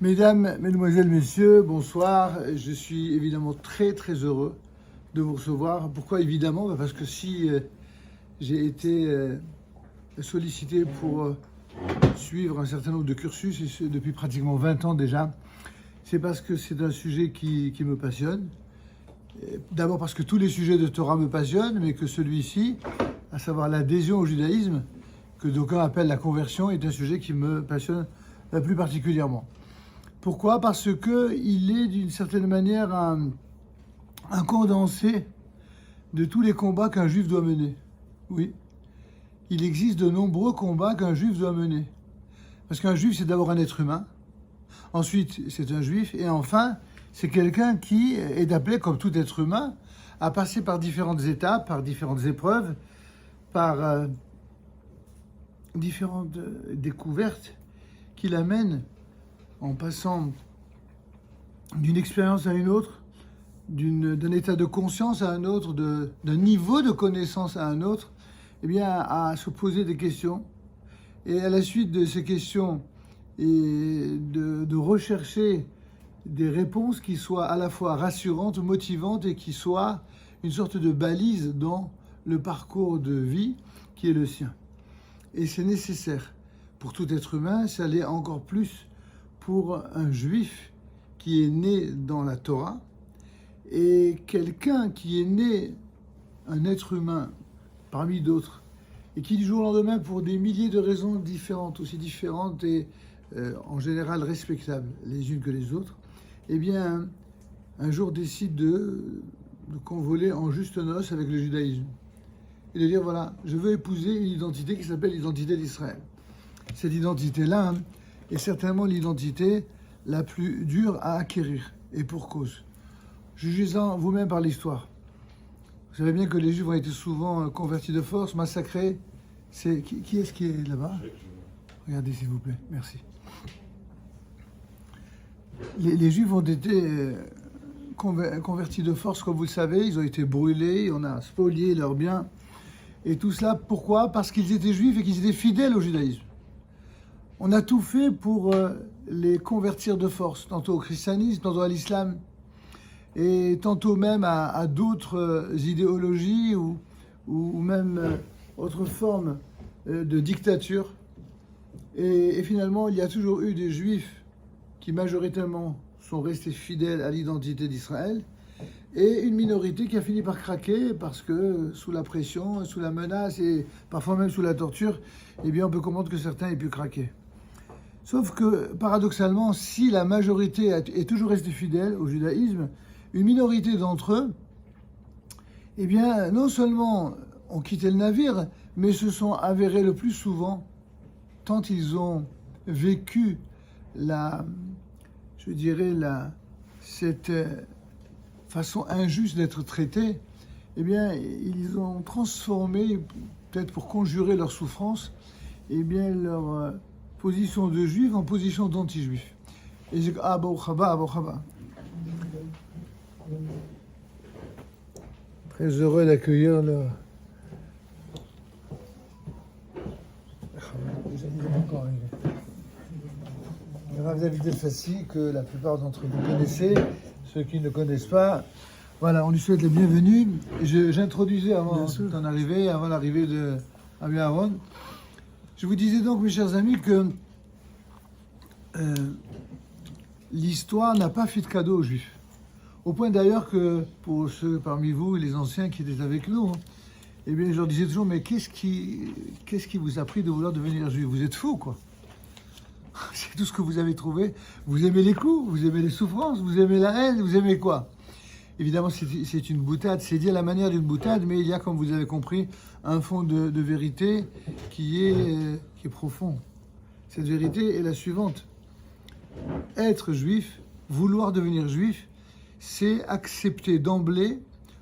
Mesdames, Mesdemoiselles, Messieurs, bonsoir. Je suis évidemment très très heureux de vous recevoir. Pourquoi évidemment? Parce que si j'ai été sollicité pour suivre un certain nombre de cursus, et ce, depuis pratiquement 20 ans déjà, c'est parce que c'est un sujet qui me passionne. D'abord parce que tous les sujets de Torah me passionnent, mais que celui-ci, à savoir l'adhésion au judaïsme, que d'aucuns appellent la conversion, est un sujet qui me passionne la plus particulièrement. Pourquoi? Parce qu'il est d'une certaine manière un condensé de tous les combats qu'un juif doit mener. Oui, il existe de nombreux combats qu'un juif doit mener. Parce qu'un juif, c'est d'abord un être humain. Ensuite, c'est un juif. Et enfin, c'est quelqu'un qui est appelé, comme tout être humain, à passer par différentes étapes, par différentes épreuves, par différentes découvertes qui l'amènent en passant d'une expérience à une autre, d'un état de conscience à un autre, d'un niveau de connaissance à un autre, eh bien, à se poser des questions. Et à la suite de ces questions, et de rechercher des réponses qui soient à la fois rassurantes, motivantes et qui soient une sorte de balise dans le parcours de vie qui est le sien. Et c'est nécessaire pour tout être humain, ça l'est encore plus pour un juif qui est né dans la Torah, et quelqu'un qui est né, un être humain parmi d'autres, et qui du jour au lendemain, pour des milliers de raisons différentes, aussi différentes et en général respectables les unes que les autres, eh bien, un jour décide de convoler en juste noces avec le judaïsme. Et de dire, voilà, je veux épouser une identité qui s'appelle l'identité d'Israël. Cette identité-là est certainement l'identité la plus dure à acquérir, et pour cause. Jugez-en vous-même par l'histoire. Vous savez bien que les Juifs ont été souvent convertis de force, massacrés. C'est qui est-ce qui est là-bas? Regardez s'il vous plaît, merci. Les Juifs ont été convertis de force, comme vous le savez. Ils ont été brûlés, on a spolié leurs biens. Et tout cela, pourquoi? Parce qu'ils étaient Juifs et qu'ils étaient fidèles au judaïsme. On a tout fait pour les convertir de force, tantôt au christianisme, tantôt à l'islam, et tantôt même à d'autres idéologies ou même autres formes de dictature. Et finalement, il y a toujours eu des juifs qui majoritairement sont restés fidèles à l'identité d'Israël, et une minorité qui a fini par craquer parce que sous la pression, sous la menace et parfois même sous la torture, eh bien on peut comprendre que certains aient pu craquer. Sauf que, paradoxalement, si la majorité est toujours restée fidèle au judaïsme, une minorité d'entre eux, eh bien, non seulement ont quitté le navire, mais se sont avérés le plus souvent, tant ils ont vécu cette façon injuste d'être traités, eh bien, ils ont transformé, peut-être pour conjurer leur souffrance, eh bien, leur position de juif en position d'anti-juif. Et j'ai très heureux d'accueillir le Rav David El-Fassi, que la plupart d'entre vous connaissez. Ceux qui ne connaissent pas, voilà, on lui souhaite la bienvenue. J'introduisais avant d'en arriver, avant l'arrivée de Rabbi Aaron. Je vous disais donc, mes chers amis, que l'histoire n'a pas fait de cadeau aux Juifs. Au point d'ailleurs que, pour ceux parmi vous, les anciens qui étaient avec nous, eh bien, je leur disais toujours, mais qu'est-ce qui vous a pris de vouloir devenir juif? Vous êtes fous, quoi. C'est tout ce que vous avez trouvé. Vous aimez les coups, vous aimez les souffrances, vous aimez la haine, vous aimez quoi? Évidemment, c'est une boutade, c'est dit à la manière d'une boutade, mais il y a, comme vous avez compris, un fond de vérité qui est profond. Cette vérité est la suivante. Être juif, vouloir devenir juif, c'est accepter d'emblée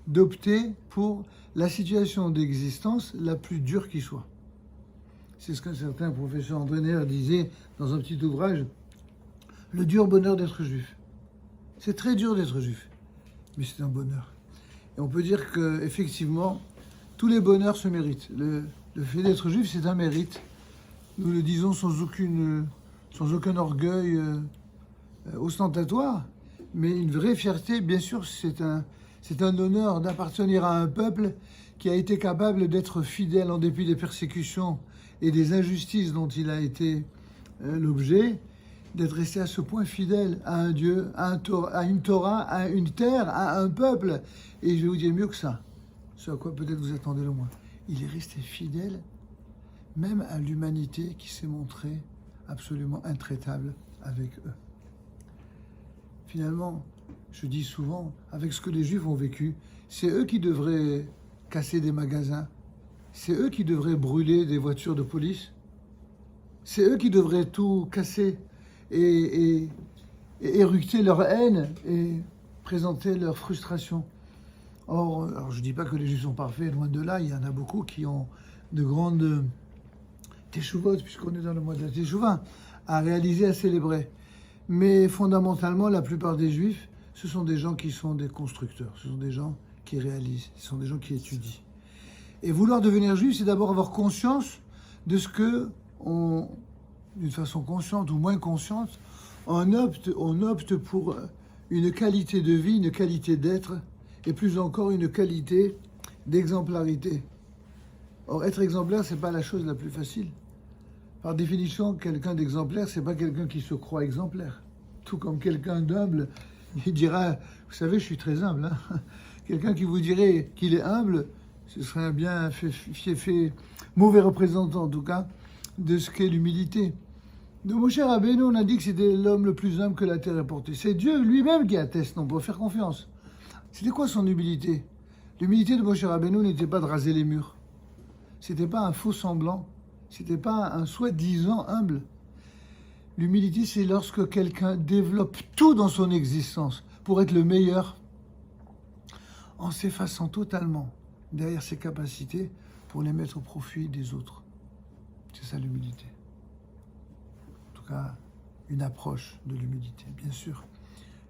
d'opter pour la situation d'existence la plus dure qui soit. C'est ce qu'un certain professeur André Neher disait dans un petit ouvrage, le dur bonheur d'être juif. C'est très dur d'être juif, mais c'est un bonheur. Et on peut dire qu'effectivement, tous les bonheurs se méritent. Le fait d'être juif, c'est un mérite. Nous le disons sans aucun orgueil ostentatoire, mais une vraie fierté. Bien sûr, c'est un honneur d'appartenir à un peuple qui a été capable d'être fidèle en dépit des persécutions et des injustices dont il a été l'objet, d'être resté à ce point fidèle à un Dieu, à une Torah, à une terre, à un peuple. Et je vais vous dire mieux que ça, ce à quoi peut-être vous attendez le moins. Il est resté fidèle même à l'humanité qui s'est montrée absolument intraitable avec eux. Finalement, je dis souvent, avec ce que les Juifs ont vécu, c'est eux qui devraient casser des magasins, c'est eux qui devraient brûler des voitures de police, c'est eux qui devraient tout casser et éructer leur haine et présenter leur frustration. Or, alors je ne dis pas que les Juifs sont parfaits, loin de là, il y en a beaucoup qui ont de grandes teshouvot, puisqu'on est dans le mois de la teshuva, à réaliser, à célébrer. Mais fondamentalement, la plupart des Juifs, ce sont des gens qui sont des constructeurs, ce sont des gens qui réalisent, ce sont des gens qui étudient. Et vouloir devenir juif, c'est d'abord avoir conscience de ce que, d'une façon consciente ou moins consciente, on opte pour une qualité de vie, une qualité d'être, et plus encore une qualité d'exemplarité. Or, être exemplaire, c'est pas la chose la plus facile. Par définition, quelqu'un d'exemplaire, c'est pas quelqu'un qui se croit exemplaire. Tout comme quelqu'un d'humble, il dira, vous savez, je suis très humble. Hein. Quelqu'un qui vous dirait qu'il est humble, ce serait un bien fait mauvais représentant, en tout cas, de ce qu'est l'humilité. De Moshe Rabbeinu, on a dit que c'était l'homme le plus humble que la terre ait porté. C'est Dieu lui-même qui atteste, on peut faire confiance. C'était quoi son humilité? L'humilité de Moshe Rabbeinu n'était pas de raser les murs. C'était pas un faux semblant. C'était pas un soi-disant humble. L'humilité, c'est lorsque quelqu'un développe tout dans son existence pour être le meilleur, en s'effaçant totalement derrière ses capacités pour les mettre au profit des autres. C'est ça l'humilité. En tout cas, une approche de l'humilité, bien sûr.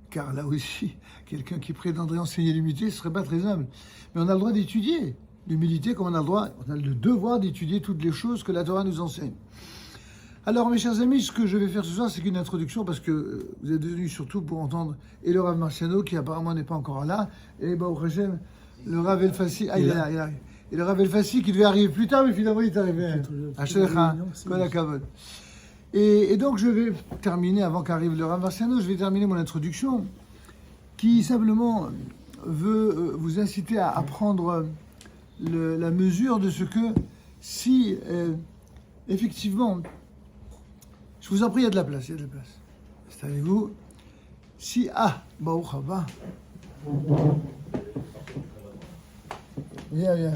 Car là aussi, quelqu'un qui prétendrait enseigner l'humilité ne serait pas très humble. Mais on a le droit d'étudier l'humilité, comme on a le devoir d'étudier toutes les choses que la Torah nous enseigne. Alors, mes chers amis, ce que je vais faire ce soir, c'est qu'une introduction, parce que vous êtes venus surtout pour entendre et le Rav Marciano, qui apparemment n'est pas encore là, et au Hashem, le Rav Elfassi, il arrive. Et le Rav Elfassi qui devait arriver plus tard, mais finalement il est arrivé. Et donc je vais terminer, avant qu'arrive le Rav Marciano, je vais terminer mon introduction, qui simplement veut vous inciter à prendre la mesure de ce que si effectivement, je vous en prie, il y a de la place, installez-vous. Si Baruch haba. Viens.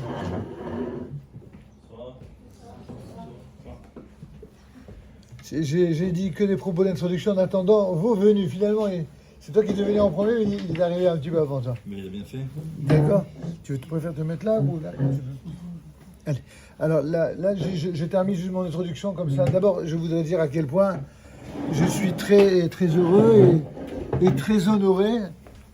J'ai dit que des propos d'introduction en attendant vos venus. Finalement, c'est toi qui devais venir en premier, mais il est arrivé un petit peu avant toi. Mais il a bien fait. D'accord. Tu préfères te mettre là ou là? Allez. Alors là je termine juste mon introduction comme ça. D'abord, je voudrais dire à quel point je suis très, très heureux et très honoré.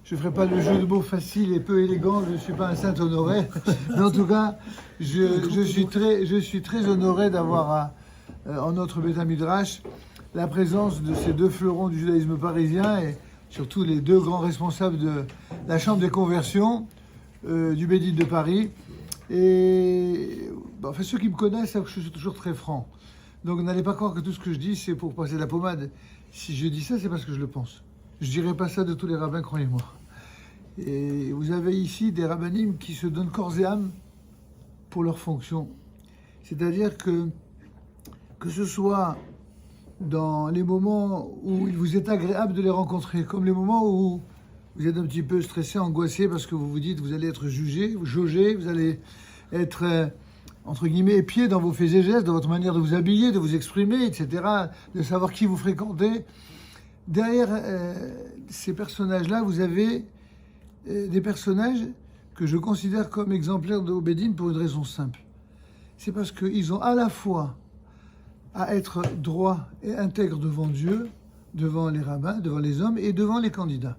Je ne ferai pas le jeu de mots facile et peu élégant, je ne suis pas un saint honoré. Mais en tout cas, je suis très honoré d'avoir en notre Beth Midrash la présence de ces deux fleurons du judaïsme parisien et surtout les deux grands responsables de la Chambre des conversions du Bédine de Paris. Et enfin, ceux qui me connaissent savent que je suis toujours très franc. Donc n'allez pas croire que tout ce que je dis, c'est pour passer la pommade. Si je dis ça, c'est parce que je le pense. Je ne dirai pas ça de tous les rabbins, croyez-moi. Et vous avez ici des rabbinim qui se donnent corps et âme pour leur fonction. C'est-à-dire que ce soit dans les moments où il vous est agréable de les rencontrer, comme les moments où vous êtes un petit peu stressé, angoissé, parce que vous vous dites vous allez être jugé, jaugé, vous allez être, entre guillemets, épié dans vos faits et gestes, dans votre manière de vous habiller, de vous exprimer, etc., de savoir qui vous fréquentez. Derrière ces personnages-là, vous avez des personnages que je considère comme exemplaires de Obédine pour une raison simple. C'est parce qu'ils ont à la fois à être droits et intègres devant Dieu, devant les rabbins, devant les hommes et devant les candidats.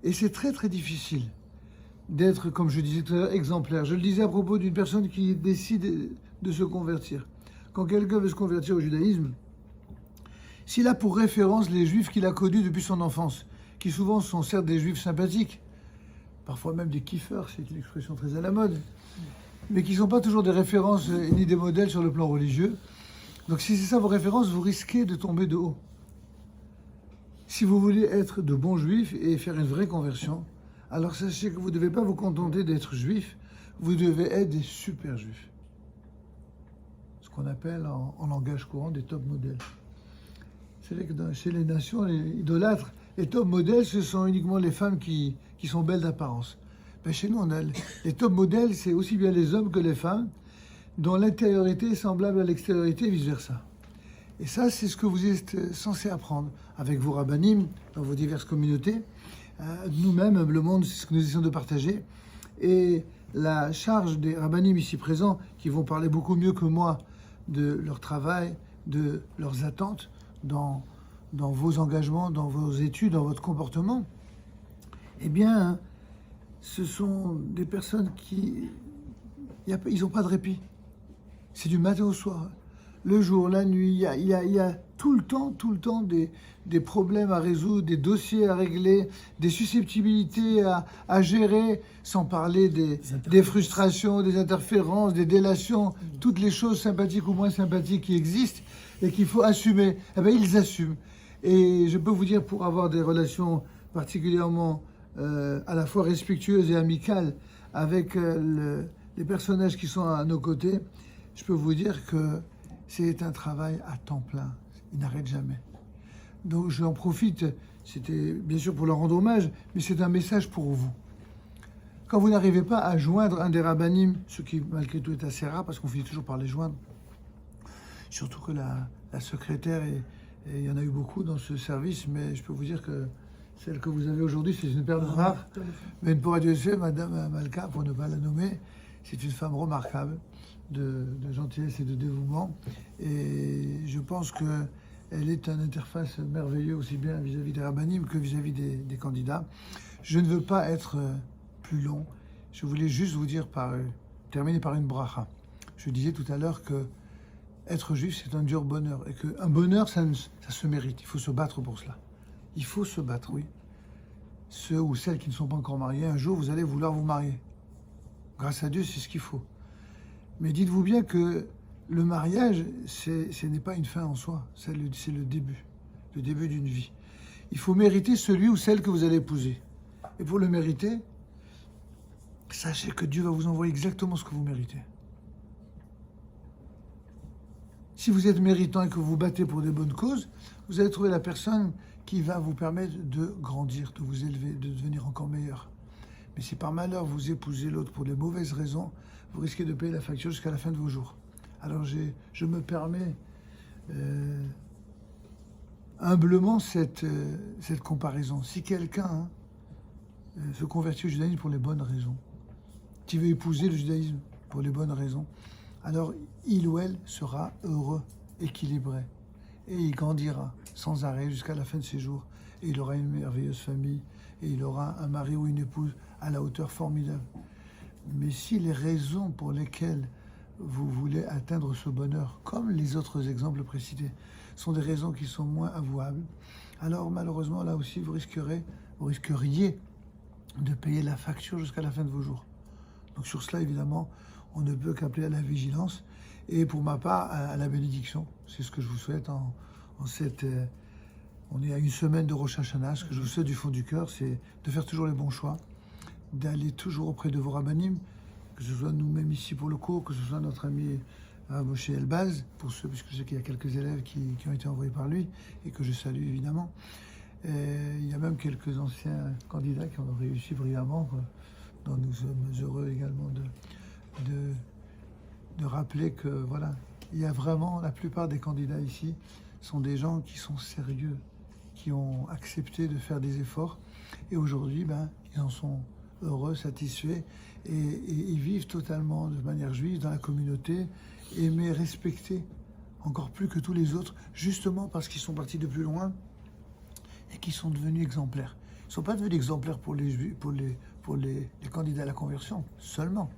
Et c'est très très difficile d'être, comme je disais tout à l'heure, exemplaire. Je le disais à propos d'une personne qui décide de se convertir. Quand quelqu'un veut se convertir au judaïsme, s'il a pour référence les juifs qu'il a connus depuis son enfance, qui souvent sont certes des juifs sympathiques, parfois même des kiffeurs, c'est une expression très à la mode, mais qui ne sont pas toujours des références ni des modèles sur le plan religieux. Donc si c'est ça vos références, vous risquez de tomber de haut. Si vous voulez être de bons juifs et faire une vraie conversion, alors sachez que vous ne devez pas vous contenter d'être juif, vous devez être des super juifs. Ce qu'on appelle en langage courant des top modèles. C'est vrai que chez les nations les idolâtres, les top modèles, ce sont uniquement les femmes qui sont belles d'apparence. Ben chez nous, on a les top modèles, c'est aussi bien les hommes que les femmes, dont l'intériorité est semblable à l'extériorité et vice-versa. Et ça, c'est ce que vous êtes censé apprendre avec vos rabbinim, dans vos diverses communautés. Nous-mêmes, le monde, c'est ce que nous essayons de partager. Et la charge des rabbinim ici présents, qui vont parler beaucoup mieux que moi de leur travail, de leurs attentes dans vos engagements, dans vos études, dans votre comportement, eh bien, ce sont des personnes qui... Ils n'ont pas de répit. C'est du matin au soir. Le jour, la nuit, il y a tout le temps des problèmes à résoudre, des dossiers à régler, des susceptibilités à gérer, sans parler des frustrations, des interférences, des délations, toutes les choses sympathiques ou moins sympathiques qui existent et qu'il faut assumer. Eh bien, ils assument. Et je peux vous dire, pour avoir des relations particulièrement à la fois respectueuses et amicales avec les personnages qui sont à nos côtés, je peux vous dire que c'est un travail à temps plein. Il n'arrête jamais. Donc j'en profite, c'était bien sûr pour leur rendre hommage, mais c'est un message pour vous. Quand vous n'arrivez pas à joindre un des rabbinim, ce qui malgré tout est assez rare parce qu'on finit toujours par les joindre, surtout que la secrétaire, et il y en a eu beaucoup dans ce service, mais je peux vous dire que celle que vous avez aujourd'hui, c'est une perle rare. Mais pour Dieu sait, Madame Malka, pour ne pas la nommer, c'est une femme remarquable, de gentillesse et de dévouement. Et je pense qu'elle est une interface merveilleuse aussi bien vis-à-vis des rabbinim que vis-à-vis des candidats. Je ne veux pas être plus long. Je voulais juste vous dire, terminer par une bracha. Je disais tout à l'heure que être juif, c'est un dur bonheur. Et qu'un bonheur, ça se mérite. Il faut se battre pour cela. Il faut se battre, oui. Ceux ou celles qui ne sont pas encore mariés, un jour, vous allez vouloir vous marier. Grâce à Dieu, c'est ce qu'il faut. Mais dites-vous bien que le mariage, ce n'est pas une fin en soi, c'est le début d'une vie. Il faut mériter celui ou celle que vous allez épouser. Et pour le mériter, sachez que Dieu va vous envoyer exactement ce que vous méritez. Si vous êtes méritant et que vous vous battez pour des bonnes causes, vous allez trouver la personne qui va vous permettre de grandir, de vous élever, de devenir encore meilleur. Mais si par malheur vous épousez l'autre pour les mauvaises raisons, vous risquez de payer la facture jusqu'à la fin de vos jours. Alors je me permets humblement cette comparaison. Si quelqu'un se convertit au judaïsme pour les bonnes raisons, qui veut épouser le judaïsme pour les bonnes raisons, alors il ou elle sera heureux, équilibré, et il grandira sans arrêt jusqu'à la fin de ses jours. Et il aura une merveilleuse famille, et il aura un mari ou une épouse à la hauteur formidable. Mais si les raisons pour lesquelles vous voulez atteindre ce bonheur, comme les autres exemples précités, sont des raisons qui sont moins avouables, alors malheureusement là aussi vous risqueriez de payer la facture jusqu'à la fin de vos jours. Donc sur cela évidemment, on ne peut qu'appeler à la vigilance et pour ma part à la bénédiction. C'est ce que je vous souhaite en cette... on est à une semaine de Rosh Hashanah. Ce que je vous souhaite du fond du cœur, c'est de faire toujours les bons choix, d'aller toujours auprès de vos rabbinim, que ce soit nous-mêmes ici pour le cours, que ce soit notre ami Moshe Elbaz, pour ceux, puisque je sais qu'il y a quelques élèves qui ont été envoyés par lui et que je salue évidemment. Et il y a même quelques anciens candidats qui ont réussi brillamment, dont nous sommes heureux également de rappeler que voilà, il y a vraiment, la plupart des candidats ici sont des gens qui sont sérieux, qui ont accepté de faire des efforts et aujourd'hui, ils en sont heureux, satisfaits et ils vivent totalement de manière juive dans la communauté, aimés, respectés encore plus que tous les autres, justement parce qu'ils sont partis de plus loin et qu'ils sont devenus exemplaires. Ils ne sont pas devenus exemplaires pour les juifs, pour les candidats à la conversion seulement.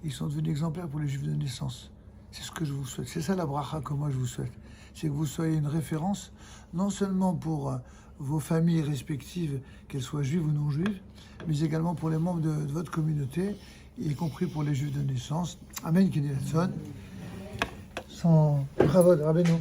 Ils sont devenus exemplaires pour les juifs de naissance. C'est ce que je vous souhaite. C'est ça la bracha que moi je vous souhaite. c'est que vous soyez une référence, non seulement pour vos familles respectives, qu'elles soient juives ou non juives, mais également pour les membres de votre communauté, y compris pour les juifs de naissance. Amen, Kenny Latson. Bravo, Rabbeinu.